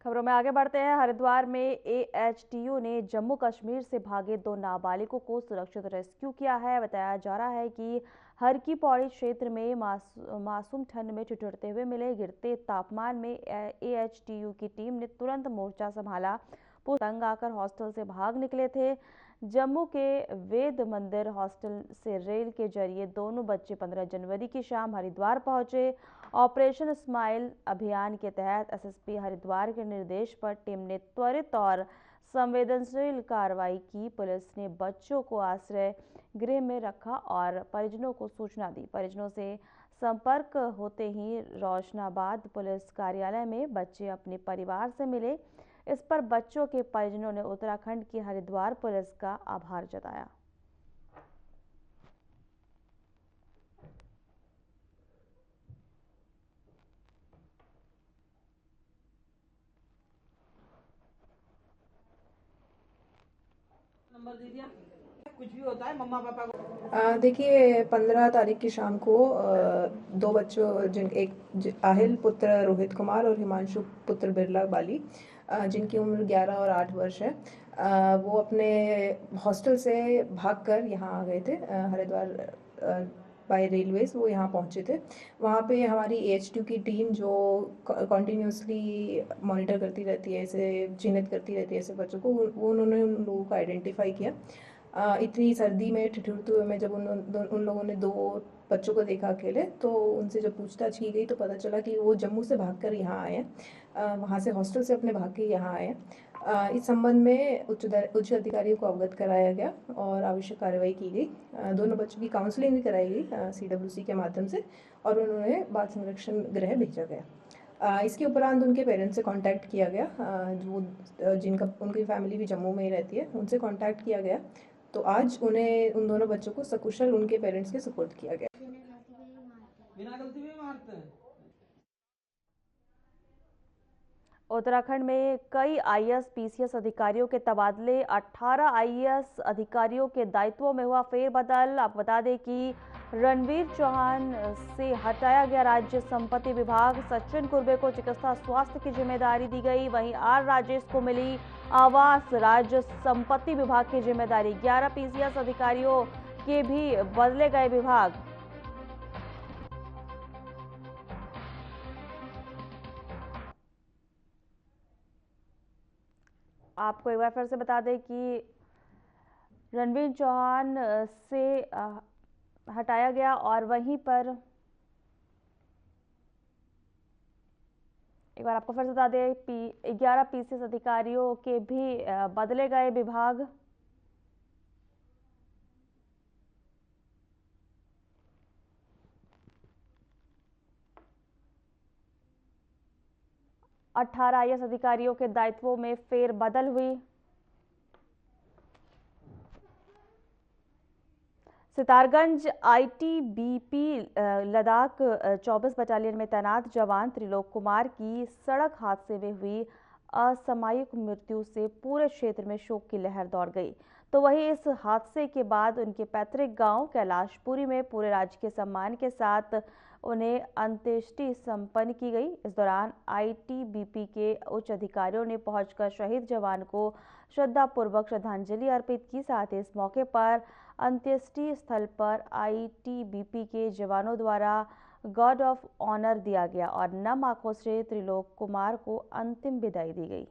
खबरों में आगे बढ़ते हैं। हरिद्वार में एएचटीयू ने जम्मू कश्मीर से भागे 2 नाबालिगों को सुरक्षित रेस्क्यू किया है। बताया जा रहा है कि हर की पौड़ी क्षेत्र में मासूम ठंड में ठिठुरते हुए मिले। गिरते तापमान में एएचटीयू की टीम ने तुरंत मोर्चा संभाला। तंग आकर हॉस्टल से भाग निकले थे। जम्मू के वेद मंदिर हॉस्टल से रेल के जरिए दोनों बच्चे 15 जनवरी की शाम हरिद्वार पहुंचे। ऑपरेशन स्माइल अभियान के तहत एसएसपी हरिद्वार के निर्देश पर टीम ने त्वरित और संवेदनशील कार्रवाई की। पुलिस ने बच्चों को आश्रय गृह में रखा और परिजनों को सूचना दी। परिजनों से संपर्क होते ही रोशनाबाद पुलिस कार्यालय में बच्चे अपने परिवार से मिले। इस पर बच्चों के परिजनों ने उत्तराखंड की हरिद्वार पुलिस का आभार जताया। नंबर दे दिया, कुछ भी होता है मम्मा पापा को। देखिए 15 तारीख की शाम को दो बच्चों आहिल पुत्र रोहित कुमार और हिमांशु पुत्र बिरला बाली जिनकी उम्र 11 और 8 वर्ष है, वो अपने हॉस्टल से भागकर यहाँ आ गए थे। हरिद्वार बाय रेलवेज वो यहाँ पहुँचे थे। वहाँ पे हमारी एएचटीयू की टीम जो कॉन्टीन्यूसली मॉनिटर करती रहती है, ऐसे चिन्हित करती रहती है ऐसे बच्चों को, वो उन्होंने उन लोगों को आइडेंटिफाई किया। इतनी सर्दी में ठिठुरते हुए में जब उन लोगों ने दो बच्चों को देखा अकेले, तो उनसे जब पूछताछ की गई तो पता चला कि वो जम्मू से भागकर यहाँ आए हैं, वहाँ से हॉस्टल से अपने भाग के यहाँ आए हैं। इस संबंध में उच्च अधिकारियों को अवगत कराया गया और आवश्यक कार्रवाई की गई। दोनों बच्चों की काउंसलिंग भी कराई गई सीडब्ल्यूसी के माध्यम से और उन्होंने बाल संरक्षण गृह भेजा गया। इसके उपरांत उनके पेरेंट्स से कांटेक्ट किया गया, जो जिनका उनकी फैमिली भी जम्मू में ही रहती है, उनसे कांटेक्ट किया गया। तो आज उन्हें उन दोनों बच्चों को सकुशल उनके पेरेंट्स के सुपुर्द किया गया। बिना गलती में मारते हैं। उत्तराखंड में कई आईएएस पीसीएस अधिकारियों के तबादले। 18 आईएएस अधिकारियों के दायित्वों में हुआ फेरबदल। आपको बता दें कि रणवीर चौहान से हटाया गया राज्य संपत्ति विभाग। सचिन कुर्बे को चिकित्सा स्वास्थ्य की जिम्मेदारी दी गई। वहीं आर राजेश को मिली आवास राज्य संपत्ति विभाग की जिम्मेदारी। 11 पीसीएस अधिकारियों के भी बदले गए विभाग। आपको एक बार फिर से बता दें कि रणवीर चौहान से हटाया गया और वहीं पर एक बार आपको फिर से बता दें 11 पीसीएस अधिकारियों के भी बदले गए विभाग। अठारह आईएएस अधिकारियों के दायित्वों में फेरबदल हुई। सितारगंज आईटीबीपी लद्दाख 24 बटालियन में तैनात जवान त्रिलोक कुमार की सड़क हादसे में हुई असामयिक मृत्यु से पूरे क्षेत्र में शोक की लहर दौड़ गई। तो वहीं इस हादसे के बाद उनके पैतृक गांव कैलाशपुरी में पूरे राजकीय सम्मान के साथ उन्हें अंत्येष्टि संपन्न की गई। इस दौरान आईटीबीपी के उच्च अधिकारियों ने पहुंचकर शहीद जवान को श्रद्धापूर्वक श्रद्धांजलि अर्पित की। साथ ही इस मौके पर अंत्येष्टि स्थल पर आईटीबीपी के जवानों द्वारा गार्ड ऑफ ऑनर दिया गया और नम आंखों से त्रिलोक कुमार को अंतिम विदाई दी गई।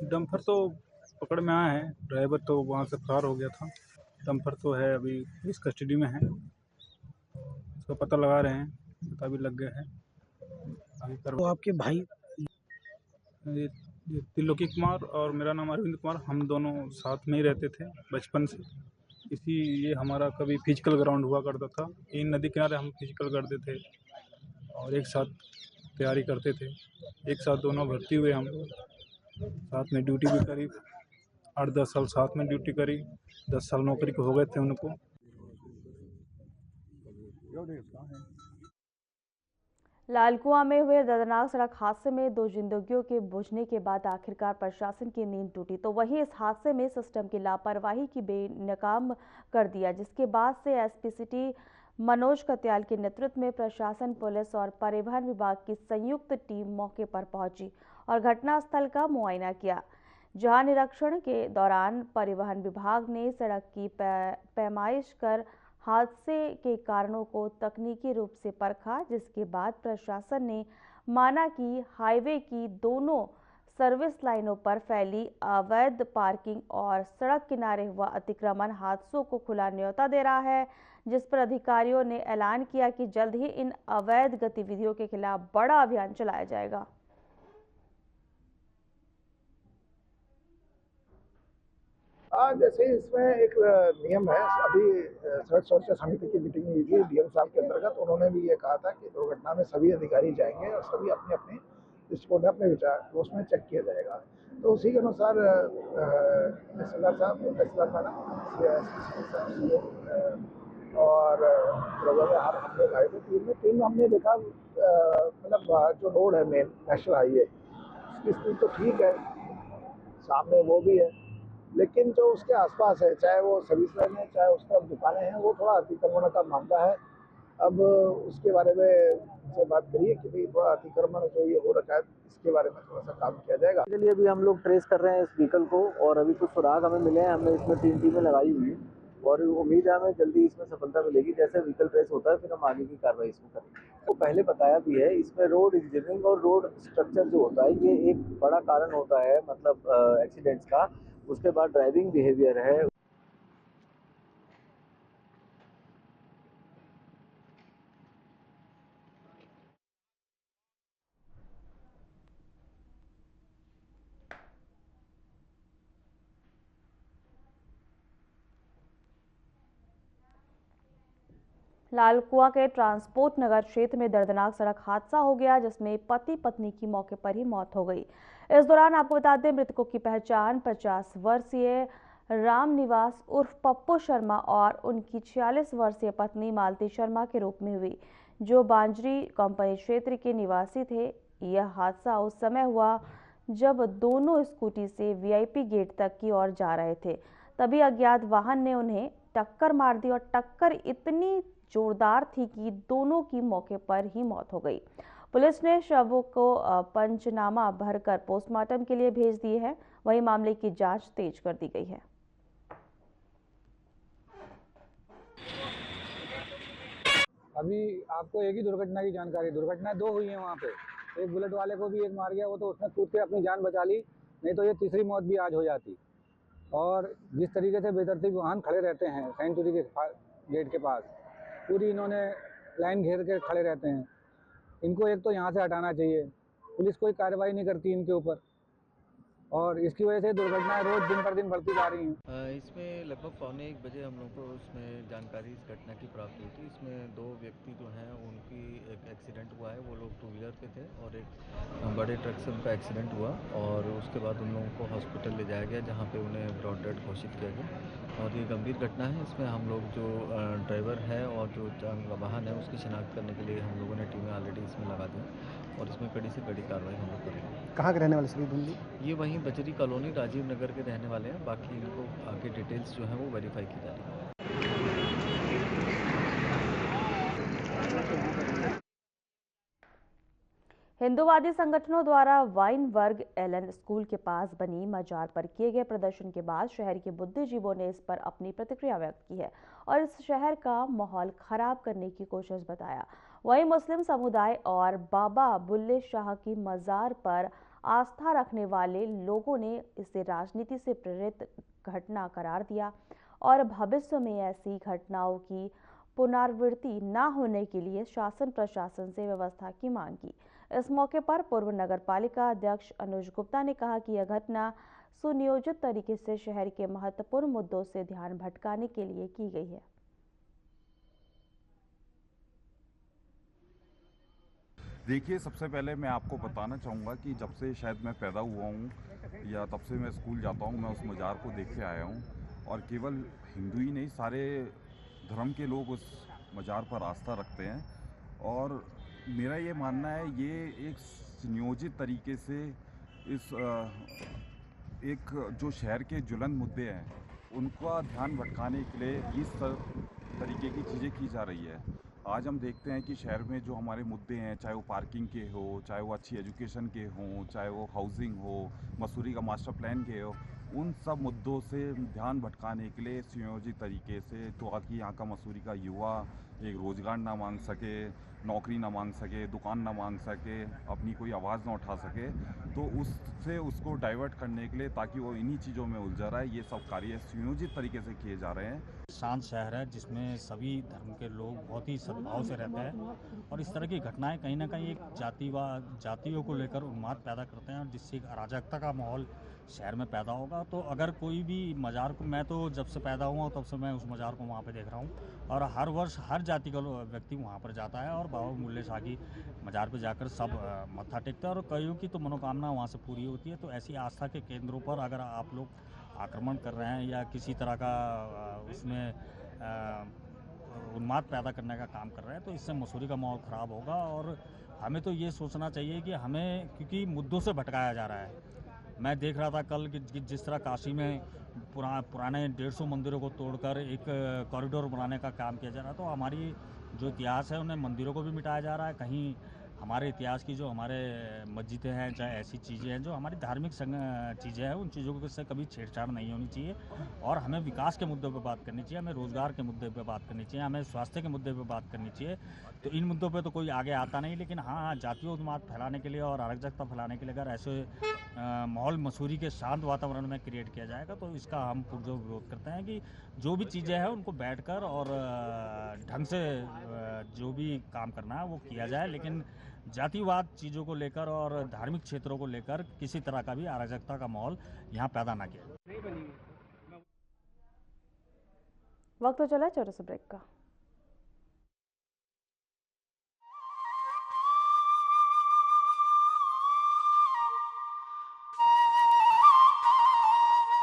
डंपर तो पकड़ में आया है, ड्राइवर तो वहाँ से फरार हो गया था। डंपर तो है अभी पुलिस कस्टडी में है, उसका पता लगा रहे हैं, पता भी लग गया है। अभी तो आपके भाई ये त्रिलोकी कुमार और मेरा नाम अरविंद कुमार, हम दोनों साथ में ही रहते थे बचपन से। ये हमारा कभी फिजिकल ग्राउंड हुआ करता था, इन नदी किनारे हम फिजिकल करते थे और एक साथ तैयारी करते थे। एक साथ दोनों भर्ती हुए, हम साथ में ड्यूटी भी करी, 8-10 साल साथ में ड्यूटी करी, 10 साल नौकरी को हो गए थे उनको। लालकुआं में हुए दर्दनाक सड़क हादसे में 2 जिंदगियों के बुझने के बाद आखिरकार प्रशासन की नींद टूटी। तो वहीं इस हादसे में सिस्टम की लापरवाही की बेनकाम कर दिया, जिसके बाद से एसपी सिटी मनोज कत्याल के नेतृत्व में प्रशासन, पुलिस और परिवहन विभाग की संयुक्त टीम मौके पर पहुंची और घटनास्थल का मुआयना किया, जहां निरीक्षण के दौरान परिवहन विभाग ने सड़क की पैमाइश कर हादसे के कारणों को तकनीकी रूप से परखा, जिसके बाद प्रशासन ने माना कि हाईवे की दोनों सर्विस लाइनों पर फैली अवैध पार्किंग और सड़क किनारे हुआ अतिक्रमण हादसों को खुला न्योता दे रहा है, जिस पर अधिकारियों ने ऐलान किया कि जल्द ही इन अवैध गतिविधियों के खिलाफ बड़ा अभियान चलाया जाएगा। जैसे इसमें एक नियम है, अभी सड़क सुरक्षा समिति की मीटिंग हुई थी डीएम साहब के अंतर्गत, उन्होंने भी ये कहा था कि दुर्घटना में सभी अधिकारी जाएंगे और सभी अपने अपने दृष्टिकोण में अपने विचार तो उसमें चेक किया जाएगा। तो उसी के अनुसार तहसीलदार साहब, तहसीलदार मैडम और हम लोग आए थे टीम में हमने देखा मतलब जो रोड है मेन नेशनल हाईवे उसकी स्थिति तो ठीक है, सामने वो भी है, लेकिन जो उसके आसपास है, चाहे वो सर्विस लाइन है, चाहे उस तरफ दुकानें हैं, वो थोड़ा अतिक्रमण का मामला है। अब उसके बारे में से बात करिए कि भाई थोड़ा अतिक्रमण जो ये हो रखा है, इसके बारे में थोड़ा सा काम किया जाएगा। इसके लिए अभी हम लोग ट्रेस कर रहे हैं इस व्हीकल को और अभी कुछ सुराग हमें मिले हैं, हमने इसमें 3 टीमें लगाई हुई है और उम्मीद है हमें जल्दी इसमें सफलता मिलेगी। जैसे व्हीकल ट्रेस होता है फिर हम आगे की कार्रवाई इसमें करेंगे। तो पहले बताया भी है, इसमें रोड इंजीनियरिंग और रोड स्ट्रक्चर जो होता है ये एक बड़ा कारण होता है मतलब एक्सीडेंट्स का। उसके बाद ड्राइविंग बिहेवियर है। लालकुआं के ट्रांसपोर्ट नगर क्षेत्र में दर्दनाक सड़क हादसा हो गया, जिसमें पति पत्नी की मौके पर ही मौत हो गई। इस दौरान आपको बता दें, मृतकों की पहचान 50 वर्षीय रामनिवास उर्फ पप्पू शर्मा और उनकी 46 वर्षीय पत्नी मालती शर्मा के रूप में हुई, जो बांजरी कंपनी क्षेत्र के निवासी थे। यह हादसा उस समय हुआ जब दोनों स्कूटी से वीआईपी गेट तक की ओर जा रहे थे, तभी अज्ञात वाहन ने उन्हें टक्कर मार दी और टक्कर इतनी जोरदार थी कि दोनों की मौके पर ही मौत हो गई। पुलिस ने शवों को पंचनामा भरकर पोस्टमार्टम के लिए भेज दिए हैं। वहीं मामले की जांच तेज कर दी गई है। अभी आपको एक ही दुर्घटना की जानकारी, दुर्घटनाएं 2 हुई हैं वहाँ पे। एक बुलेट वाले को भी एक मार गया, वो तो उसने कूद के अपनी जान बचा ली, नहीं तो ये तीसरी मौत भी आज हो जाती। और जिस तरीके से बेतरतीब वाहन खड़े रहते हैं सेंचुरी के गेट के पास, पूरी इन्होंने लाइन घेर के खड़े रहते हैं। इनको एक तो यहाँ से हटाना चाहिए, पुलिस कोई कार्रवाई नहीं करती इनके ऊपर और इसकी वजह से दुर्घटनाएं रोज दिन पर दिन बढ़ती जा रही हैं। इसमें लगभग 12:45 बजे हम लोग को उसमें जानकारी इस घटना की प्राप्त हुई थी। इसमें 2 व्यक्ति जो हैं उनकी एक एक्सीडेंट हुआ है, वो लोग 2 व्हीलर पे थे और एक बड़े ट्रक से उनका एक्सीडेंट हुआ और उसके बाद उन लोगों को हॉस्पिटल ले जाया गया, जहाँ पे उन्हें ब्रॉड डेड घोषित किया गया। और ये गंभीर घटना है। इसमें हम लोग जो ड्राइवर है और जो वाहन है उसकी शिनाख्त करने के लिए हम लोगों ने टीमें ऑलरेडी इसमें लगा दी और इसमें कड़ी से कड़ी कार्रवाई हम लोग करेंगे। कहाँ के रहने वाले सभी बंदी? ये वहीं बजरी कॉलोनी राजीव नगर के रहने वाले हैं। बाकी इनको आगे डिटेल्स जो है वो वेरीफाई की जा रही है। हिंदूवादी संगठनों द्वारा वाइनबर्ग एलन स्कूल के पास बनी मजार पर किए गए प्रदर्शन के बाद शहर के बुद्धिजीवियों ने इस पर अपनी प्रतिक्रिया व्यक्त की है और इस शहर का माहौल खराब करने की कोशिश बताया। वहीं मुस्लिम समुदाय और बाबा बुल्ले शाह की मजार पर आस्था रखने वाले लोगों ने इसे राजनीति से प्रेरित घटना करार दिया और भविष्य में ऐसी घटनाओं की पुनरावृत्ति न होने के लिए शासन प्रशासन से व्यवस्था की मांग की। इस मौके पर पूर्व नगर पालिका अध्यक्ष अनुज गुप्ता ने कहा कि यह घटना सुनियोजित तरीके से शहर के महत्वपूर्ण मुद्दों से ध्यान भटकाने के लिए की गई है। देखिए, सबसे पहले मैं आपको बताना चाहूँगा कि जब से शायद मैं पैदा हुआ हूँ या तब से मैं स्कूल जाता हूँ, मैं उस मज़ार को देख के आया हूँ और केवल हिंदू ही नहीं, सारे धर्म के लोग उस मज़ार पर आस्था रखते हैं। और मेरा ये मानना है ये एक सुनियोजित तरीके से इस एक जो शहर के ज्वलंत मुद्दे हैं उनका ध्यान भटकाने के लिए इस तरीके की चीज़ें की जा रही है। आज हम देखते हैं कि शहर में जो हमारे मुद्दे हैं, चाहे वो पार्किंग के हो, चाहे वो अच्छी एजुकेशन के हों, चाहे वो हाउसिंग हो, मसूरी का मास्टर प्लान के हो, उन सब मुद्दों से ध्यान भटकाने के लिए सुनियोजित तरीके से, ताकि यहाँ का मसूरी का युवा एक रोज़गार ना मांग सके, नौकरी ना मांग सके, दुकान ना मांग सके, अपनी कोई आवाज़ ना उठा सके, तो उससे उसको डाइवर्ट करने के लिए, ताकि वो इन्हीं चीज़ों में उलझा रहा है, ये सब कार्य सुनियोजित तरीके से किए जा रहे हैं। शांत शहर है जिसमें सभी धर्म के लोग बहुत ही सद्भाव से रहते हैं, और इस तरह की घटनाएं कहीं ना कहीं एक जातियों को लेकर उन्माद पैदा करते हैं, और जिससे एक अराजकता का माहौल शहर में पैदा होगा। तो अगर कोई भी मज़ार को, मैं तो जब से पैदा हुआ तब से मैं उस मज़ार को वहाँ पे देख रहा हूँ, और हर वर्ष हर जाति का व्यक्ति वहाँ पर जाता है और बाबा बुल्ले शाह की मज़ार पर जाकर सब मत्था टेकता है, और कईयों की तो मनोकामना वहाँ से पूरी होती है। तो ऐसी आस्था के केंद्रों पर अगर आप लोग आक्रमण कर रहे हैं या किसी तरह का उसमें उन्माद पैदा करने का काम कर रहे हैं, तो इससे मसूरी का माहौल ख़राब होगा। और हमें तो ये सोचना चाहिए कि हमें, क्योंकि मुद्दों से भटकाया जा रहा है। मैं देख रहा था कल कि जिस तरह काशी में पुराने 150 मंदिरों को तोड़कर एक कॉरिडोर बनाने का काम किया जा रहा है, तो हमारी जो इतिहास है उन्हें मंदिरों को भी मिटाया जा रहा है। कहीं हमारे इतिहास की जो हमारे मस्जिदें हैं, चाहे ऐसी चीज़ें हैं जो हमारी धार्मिक चीज़ें हैं, उन चीज़ों से कभी छेड़छाड़ नहीं होनी चाहिए। और हमें विकास के मुद्दों पे बात करनी चाहिए, हमें रोज़गार के मुद्दे पे बात करनी चाहिए, हमें स्वास्थ्य के मुद्दे पे बात करनी चाहिए। तो इन मुद्दों पे तो कोई आगे आता नहीं, लेकिन हाँ, जातीय उन्माद फैलाने के लिए और अराजकता फैलाने के लिए अगर ऐसे माहौल मसूरी के शांत वातावरण में क्रिएट किया जाएगा, तो इसका हम पुरजोर विरोध करते हैं कि जो भी चीज़ें हैं उनको बैठकर और ढंग से जो भी काम करना है वो किया जाए, लेकिन जातिवाद चीज़ों को लेकर और धार्मिक क्षेत्रों को लेकर किसी तरह का भी अराजकता का माहौल यहाँ पैदा ना किया। वक्त तो चला है छोटे से ब्रेक का।